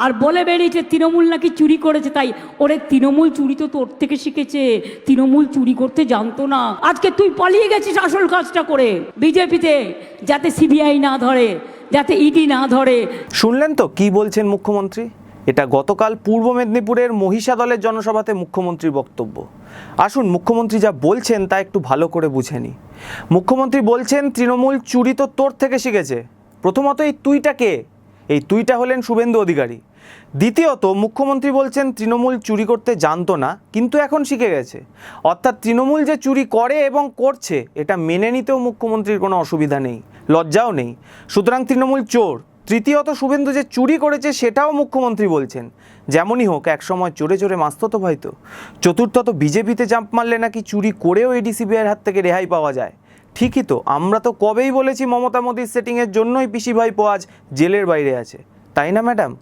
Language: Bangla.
আর বলে বেরিয়েছে তৃণমূল নাকি চুরি করেছে, তাই ওরে তৃণমূল চুরি তো তোর থেকে শিখেছে, তৃণমূল চুরি করতে জানতো না। আজকে তুই পালিয়ে গেছিস আসল কাজটা করে বিজেপিতে, যাতে সিবিআই না ধরে, যাতে ইডি না ধরে। শুনলেন তো কি বলছেন মুখ্যমন্ত্রী? এটা গতকাল পূর্ব মেদিনীপুরের মহিষা দলের জনসভাতে মুখ্যমন্ত্রীর বক্তব্য। আসুন মুখ্যমন্ত্রী যা বলছেন তা একটু ভালো করে বুঝে নিই। মুখ্যমন্ত্রী বলছেন তৃণমূল চুরি তো তোর থেকে শিখেছে। প্রথমত এই তুইটা কে? এই তুইটা হলেন শুভেন্দু অধিকারী। দ্বিতীয়ত মুখ্যমন্ত্রী বলছেন তৃণমূল চুরি করতে জানতো না, কিন্তু এখন শিখে গেছে। অর্থাৎ তৃণমূল যে চুরি করে এবং করছে এটা মেনে নিতেও মুখ্যমন্ত্রীর কোনো অসুবিধা নেই, লজ্জাও নেই। সুতরাং তৃণমূল চোর। তৃতীয়ত শুভেন্দু যে চুরি করেছে সেটাও মুখ্যমন্ত্রী বলছেন। যেমনই হোক একসময় চোরে চোরে মাসতো ভাই তো। চতুর্থত বিজেপিতে জাম্প মারলে নাকি চুরি করেও এডিসিবিআইয়ের হাত থেকে রেহাই পাওয়া যায়। ঠিকই তো, আমরা তো কবেই বলেছি মমতা মোদির সেটিংয়ের জন্যই পিসি ভাইপো আজ জেলের বাইরে আছে, তাই না ম্যাডাম?